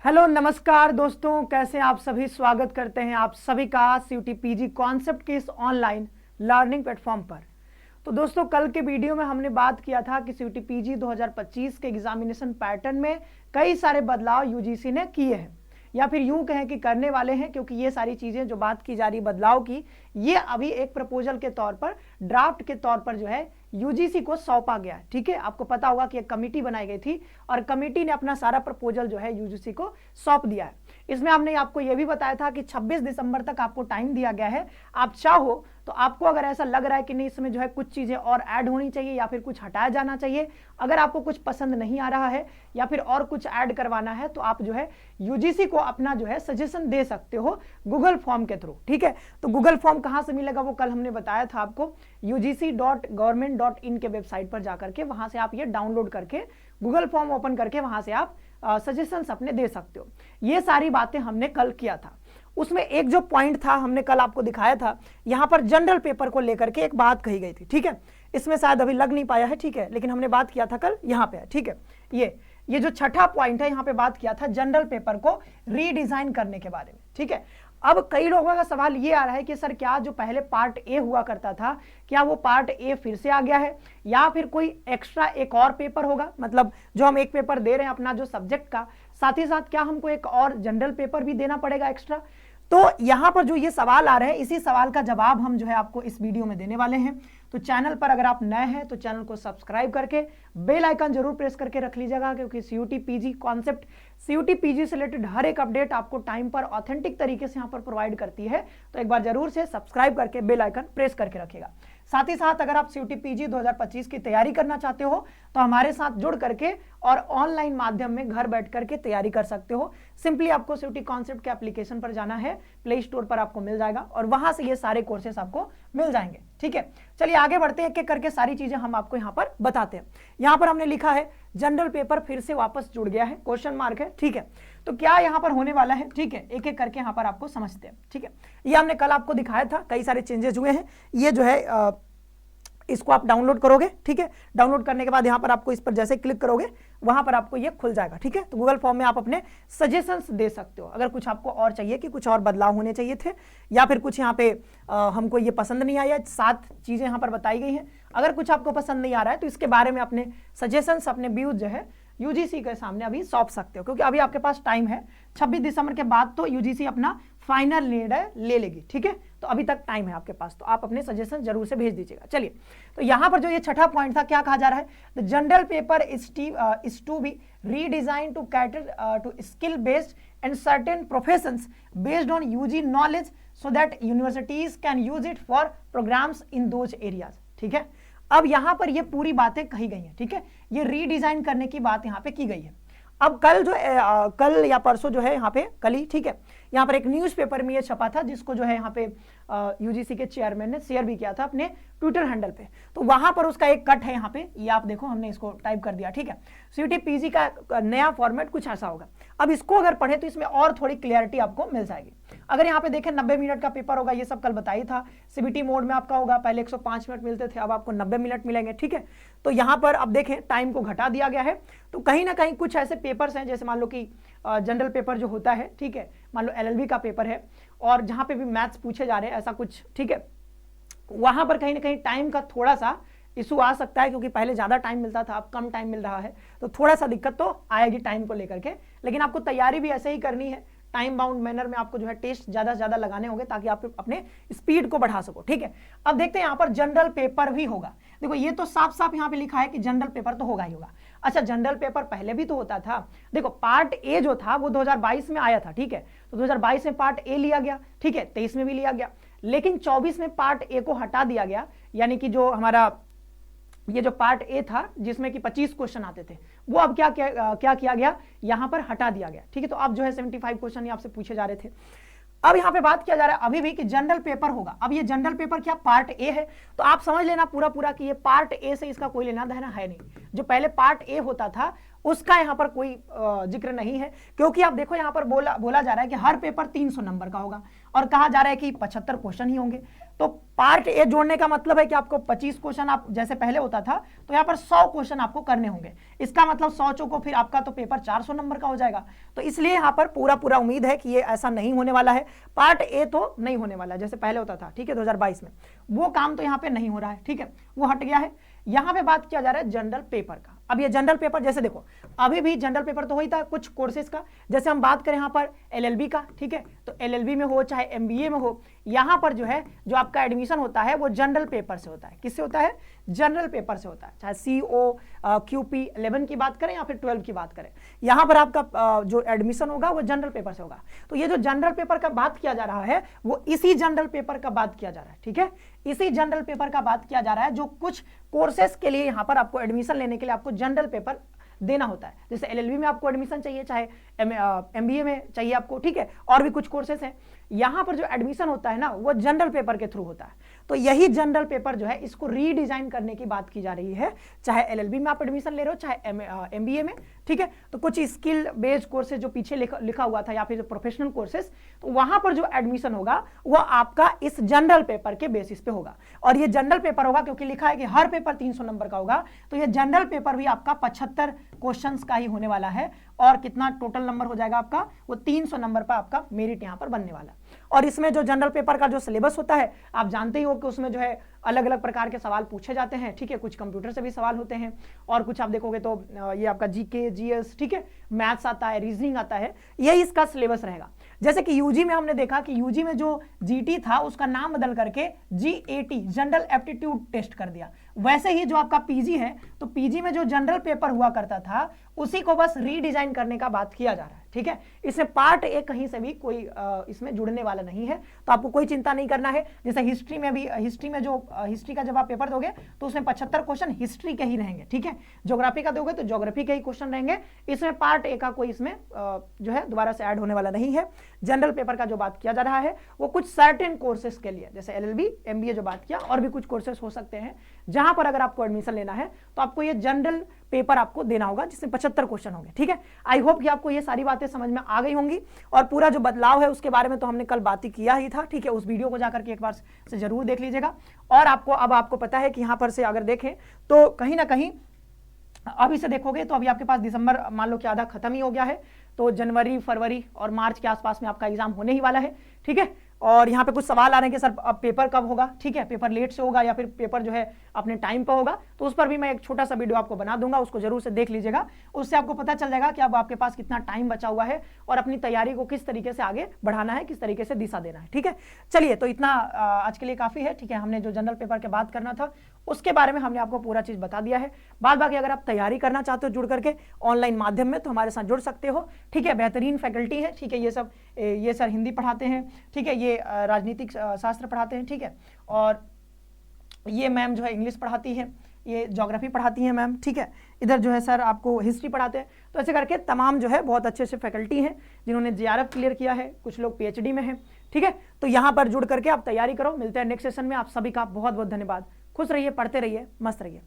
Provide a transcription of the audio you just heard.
Hello नमस्कार दोस्तों, कैसे आप सभी। स्वागत करते हैं आप सभी का सीयूटी पीजी कॉन्सेप्ट के इस ऑनलाइन लर्निंग प्लेटफॉर्म पर। तो दोस्तों, कल के वीडियो में हमने बात किया था कि सीयूटी पीजी 2025 के एग्जामिनेशन पैटर्न में कई सारे बदलाव यूजीसी ने किए हैं, या फिर यूं कहें कि करने वाले हैं, क्योंकि ये सारी चीजें जो बात की जा रही बदलाव की, ये अभी एक प्रपोजल के तौर पर, ड्राफ्ट के तौर पर जो है यूजीसी को सौंपा गया है। ठीक है, आपको पता होगा कि एक कमेटी बनाई गई थी और कमेटी ने अपना सारा प्रपोजल जो है यूजीसी को सौंप दिया है। इसमें हमने आपको यह भी बताया था कि 26 दिसंबर तक आपको टाइम दिया गया है। आप चाहो तो आपको अगर ऐसा लग रहा है कि नहीं, इसमें जो है कुछ चीजें और ऐड होनी चाहिए या फिर कुछ हटाया जाना चाहिए, अगर आपको कुछ पसंद नहीं आ रहा है या फिर और कुछ ऐड करवाना है, तो आप जो है यूजीसी को अपना जो है सजेशन दे सकते हो गूगल फॉर्म के थ्रू। ठीक है, तो गूगल फॉर्म कहां से मिलेगा वो कल हमने बताया था आपको, ugc.government.in के वेबसाइट पर जाकर के, वहां से आप ये डाउनलोड करके गूगल फॉर्म ओपन करके वहां से आप सजेशंस अपने दे सकते हो। ये सारी बातें हमने कल किया था। उसमें एक जो पॉइंट था हमने कल आपको दिखाया था, यहां पर जनरल पेपर को लेकर के एक बात कही गई थी। ठीक है, इसमें शायद अभी लग नहीं पाया है, ठीक है, लेकिन हमने बात किया था कल, यहां पे है। ठीक है, ये जो छठा पॉइंट है, यहां पे बात किया था जनरल पेपर को रीडिजाइन करने के बारे में। ठीक है, अब कई लोगों का सवाल ये आ रहा है कि सर क्या जो पहले पार्ट ए हुआ करता था, क्या वो पार्ट ए फिर से आ गया है या फिर कोई एक्स्ट्रा एक और पेपर होगा? मतलब जो हम एक पेपर दे रहे हैं अपना जो सब्जेक्ट का, साथ ही साथ क्या हमको एक और जनरल पेपर भी देना पड़ेगा एक्स्ट्रा? तो यहां पर जो ये सवाल आ रहे हैं, इसी सवाल का जवाब हम जो है आपको इस वीडियो में देने वाले हैं। तो चैनल पर अगर आप नए हैं तो चैनल को सब्सक्राइब करके बेल आइकन जरूर प्रेस करके रख लीजिएगा, क्योंकि CUET PG concept, CUET PG से रिलेटेड हर एक अपडेट आपको टाइम पर ऑथेंटिक तरीके से यहां पर प्रोवाइड करती है। तो एक बार जरूर से सब्सक्राइब करके बेल आइकन प्रेस करके रखिएगा। साथ ही साथ अगर आप सीयूटी पीजी 2025 की तैयारी करना चाहते हो तो हमारे साथ जुड़ करके और ऑनलाइन माध्यम में घर बैठ करके तैयारी कर सकते हो। सिंपली आपको सीयूटी कॉन्सेप्ट के एप्लीकेशन पर जाना है, प्ले स्टोर पर आपको मिल जाएगा और वहां से ये सारे कोर्सेस आपको मिल जाएंगे। ठीक है, चलिए आगे बढ़ते हैं, एक करके सारी चीजें हम आपको यहाँ पर बताते हैं। यहाँ पर हमने लिखा है जनरल पेपर फिर से वापस जुड़ गया है, क्वेश्चन मार्क है। ठीक है, तो क्या यहाँ पर होने वाला है? ठीक है, एक एक करके यहाँ पर आपको समझते हैं। ठीक है, ये हमने कल आपको दिखाया था, कई सारे चेंजेस हुए हैं। ये जो है इसको आप डाउनलोड करोगे। ठीक है, डाउनलोड करने के बाद यहाँ पर आपको इस पर जैसे क्लिक करोगे वहां पर आपको ये खुल जाएगा। ठीक है, तो गूगल फॉर्म में आप अपने सजेशंस दे सकते हो, अगर कुछ आपको और चाहिए कि कुछ और बदलाव होने चाहिए थे या फिर कुछ यहाँ पे हमको ये पसंद नहीं आया। 7 चीजें यहाँ पर बताई गई हैं। अगर कुछ आपको पसंद नहीं आ रहा है तो इसके बारे में अपने सजेशंस, अपने व्यूज जो है यूजीसी के सामने अभी सौंप सकते हो, क्योंकि अभी आपके पास टाइम है। 26 दिसंबर के बाद तो यूजीसी अपना फाइनल निर्णय ले लेगी। ठीक है, तो अभी तक टाइम है आपके पास, तो आप अपने सजेशन जरूर से भेज दीजिएगा। चलिए, तो यहां पर जो ये छठा पॉइंट था, क्या कहा जा रहा है? The general paper is to be redesign to cater to skill based and certain professions based on UG knowledge so that universities can use it for programmes in those areas. ठीक है, अब यहां पर ये पूरी बातें कही गई हैं। ठीक है, ये रीडिजाइन करने की बात यहां पे की गई है। अब कल जो कल या परसों जो है यहाँ पे, कल ही, ठीक है, यहाँ पर एक न्यूज़पेपर में ये छपा था, जिसको जो है यहाँ पे यूजीसी के चेयरमैन ने शेयर भी किया था अपने ट्विटर हैंडल पे। तो वहां पर उसका एक कट है यहाँ पे, ये आप देखो, हमने इसको टाइप कर दिया। ठीक है, सीयूटी पीजी का नया फॉर्मेट कुछ ऐसा होगा। अब इसको अगर पढ़े तो इसमें और थोड़ी क्लियरिटी आपको मिल जाएगी। अगर यहाँ पे देखें 90 मिनट का पेपर होगा, ये सब कल बताई था। सीबीटी मोड में आपका होगा, पहले 105 मिनट मिलते थे, अब आपको 90 मिनट मिलेंगे। ठीक है, तो यहाँ पर अब देखें टाइम को घटा दिया गया है। तो कहीं ना कहीं कुछ ऐसे पेपर्स हैं, जैसे मान लो कि जनरल पेपर जो होता है, ठीक है, मान लो एलएलबी का पेपर है और जहां पे भी मैथ्स पूछे जा रहे हैं, ऐसा कुछ, ठीक है, वहां पर कहीं ना कहीं टाइम का थोड़ा सा इशू आ सकता है, क्योंकि पहले ज्यादा टाइम मिलता था, अब कम टाइम मिल रहा है, तो थोड़ा सा दिक्कत तो आएगी टाइम को लेकर के। लेकिन आपको तैयारी भी ऐसे ही करनी है, टाइम बाउंड मैनर में आपको जो है टेस्ट ज्यादा से ज्यादा लगाने होंगे, ताकि आप अपने स्पीड को बढ़ा सको। ठीक है, अब देखते हैं यहाँ पर जनरल पेपर भी होगा। देखो, ये तो साफ साफ यहाँ पे लिखा है कि जनरल पेपर तो होगा ही होगा। अच्छा, जनरल पेपर पहले भी तो होता था। देखो, पार्ट ए जो था वो 2022 में आया था। ठीक है, तो 2022 में पार्ट ए लिया गया। ठीक है, 23 में भी लिया गया, लेकिन 24 में पार्ट ए को हटा दिया गया, यानी कि जो हमारा ये जो पार्ट ए था जिसमें कि 25 क्वेश्चन आते थे, वो अब क्या किया गया, यहां पर हटा दिया गया। ठीक है, तो अब जो है 75 क्वेश्चन ही आपसे पूछे जा रहे थे। अब यहां पे बात किया जा रहा है अभी भी कि जनरल पेपर होगा। अब ये जनरल पेपर क्या पार्ट ए है, तो आप समझ लेना पूरा पूरा कि ये पार्ट ए से इसका कोई लेना देना है नहीं। जो पहले पार्ट ए होता था उसका यहाँ पर कोई जिक्र नहीं है, क्योंकि आप देखो यहाँ पर बोला जा रहा है कि हर पेपर 300 नंबर का होगा और कहा जा रहा है कि 75 क्वेश्चन ही होंगे। तो पार्ट ए जोड़ने का मतलब है कि आपको 25 क्वेश्चन, आप जैसे पहले होता था तो यहाँ पर 100 क्वेश्चन आपको करने होंगे। इसका मतलब 100 चौको फिर आपका तो पेपर 400 नंबर का हो जाएगा। तो इसलिए यहाँ पर पूरा उम्मीद है कि ये ऐसा नहीं होने वाला है, पार्ट ए तो नहीं होने वाला है जैसे पहले होता था, ठीक है, 2022 में। वो काम तो यहाँ पे नहीं हो रहा है, ठीक है, वो हट गया है। यहाँ पे बात किया जा रहा है जनरल पेपर का। अब ये जनरल पेपर जैसे देखो, अभी भी जनरल पेपर तो वही था कुछ कोर्सेज का। जैसे हम बात करें यहाँ पर एलएलबी का, ठीक है, तो एलएलबी में हो चाहे एमबीए में हो, यहाँ पर जो है जो आपका एडमिशन होता है वो जनरल पेपर से होता है। किससे होता है? जनरल पेपर से होता है। चाहे CO QP 11 की बात करें या फिर 12 की बात करें, यहाँ पर आपका जो एडमिशन होगा वो जनरल पेपर से होगा। तो ये जो जनरल पेपर का बात किया जा रहा है वो इसी जनरल पेपर का बात किया जा रहा है, ठीक है, इसी जनरल पेपर का बात किया जा रहा है जो कुछ कोर्सेज के लिए यहाँ पर आपको एडमिशन लेने के लिए आपको जनरल पेपर देना होता है। जैसे एलएलबी में आपको एडमिशन चाहिए, चाहे एमबीए में चाहिए आपको, ठीक है, और भी कुछ कोर्सेज हैं। यहाँ पर जो एडमिशन होता है ना वो जनरल पेपर के थ्रू होता है। तो यही जनरल पेपर जो है इसको रीडिजाइन करने की बात की जा रही है, चाहे एलएलबी में आप एडमिशन ले रहे हो चाहे एमबीए में, ठीक है। तो कुछ स्किल बेस्ड कोर्सेज जो पीछे लिखा हुआ था या फिर प्रोफेशनल कोर्सेज, तो वहां पर जो एडमिशन होगा वो आपका इस जनरल पेपर के बेसिस पे होगा। और ये जनरल पेपर होगा क्योंकि लिखा है कि हर पेपर 300 नंबर का होगा, तो ये जनरल पेपर भी आपका 75 क्वेश्चंस का ही होने वाला है। और कितना टोटल नंबर हो जाएगा आपका? वो 300 नंबर पर आपका मेरिट यहाँ पर बनने वाला है। और इसमें जो जनरल पेपर का जो सिलेबस होता है आप जानते ही हो कि उसमें जो है अलग अलग प्रकार के सवाल पूछे जाते हैं, ठीक है, कुछ कंप्यूटर से भी सवाल होते हैं और कुछ आप देखोगे तो ये आपका जीके जीएस, ठीक है, मैथ्स आता है, रीजनिंग आता है, यही इसका सिलेबस रहेगा। जैसे कि यूजी में हमने देखा कि यूजी में जो जीटी था उसका नाम बदल करके जीएटी जनरल एप्टीट्यूड टेस्ट कर दिया। वैसे ही जो आपका पीजी है, तो पीजी में जो जनरल पेपर हुआ करता था उसी को बस रीडिजाइन करने का बात किया जा रहा है, ठीक है। इसमें पार्ट ए कहीं से भी कोई इसमें जुड़ने वाला नहीं है, तो आपको कोई चिंता नहीं करना है। जैसे हिस्ट्री में भी, हिस्ट्री में जो हिस्ट्री का जब आप पेपर दोगे तो उसमें 75 क्वेश्चन हिस्ट्री के ही रहेंगे, ठीक है। ज्योग्राफी का दोगे तो ज्योग्राफी के ही क्वेश्चन रहेंगे। इसमें पार्ट ए का कोई इसमें जो है दोबारा से ऐड होने वाला नहीं है। जनरल पेपर का जो बात किया जा रहा है वो कुछ सर्टेन कोर्सेज के लिए, जैसे एलएलबी एमबीए जो बात किया, और भी कुछ कोर्सेज हो सकते हैं जहां पर अगर आपको एडमिशन लेना है तो आपको ये जनरल पेपर आपको देना होगा जिसमें 75 क्वेश्चन होंगे, ठीक है। आई होप कि आपको ये सारी बातें समझ में आ गई होंगी। और पूरा जो बदलाव है उसके बारे में तो हमने कल बात ही किया ही था, ठीक है। उस वीडियो को जाकर के एक बार से जरूर देख लीजिएगा। और आपको पता है कि यहाँ पर से अगर देखें तो कहीं ना कहीं अभी से देखोगे तो अभी आपके पास दिसंबर मान लो कि आधा खत्म ही हो गया है, तो जनवरी फरवरी और मार्च के आसपास में आपका एग्जाम होने ही वाला है, ठीक है। और यहाँ पे कुछ सवाल आ रहे हैं कि सर अब पेपर कब होगा, ठीक है, पेपर लेट से होगा या फिर पेपर जो है अपने टाइम पर होगा, तो उस पर भी मैं एक छोटा सा वीडियो आपको बना दूंगा, उसको जरूर से देख लीजिएगा। उससे आपको पता चल जाएगा कि अब आपके पास कितना टाइम बचा हुआ है और अपनी तैयारी को किस तरीके से आगे बढ़ाना है, किस तरीके से दिशा देना है, ठीक है। चलिए, तो इतना आज के लिए काफी है, ठीक है। हमने जो जनरल पेपर के बात करना था उसके बारे में हमने आपको पूरा चीज बता दिया है। बाद बाकी अगर आप तैयारी करना चाहते हो जुड़ करके ऑनलाइन माध्यम में, तो हमारे साथ जुड़ सकते हो, ठीक है। बेहतरीन फैकल्टी है, ठीक है। ये सर हिंदी पढ़ाते हैं, ठीक है, ये राजनीतिक शास्त्र पढ़ाते हैं, ठीक है। और ये मैम जो है इंग्लिश पढ़ाती है, ये ज्योग्राफी पढ़ाती हैं मैम, ठीक है। इधर जो है सर आपको हिस्ट्री पढ़ाते हैं। तो ऐसे करके तमाम जो है बहुत अच्छे से फैकल्टी हैं जिन्होंने JRF क्लियर किया है, कुछ लोग PhD में हैं, ठीक है। तो यहाँ पर जुड़ करके आप तैयारी करो। मिलते हैं नेक्स्ट सेशन में। आप सभी का बहुत बहुत धन्यवाद। खुश रहिए, पढ़ते रहिए, मस्त रहिए।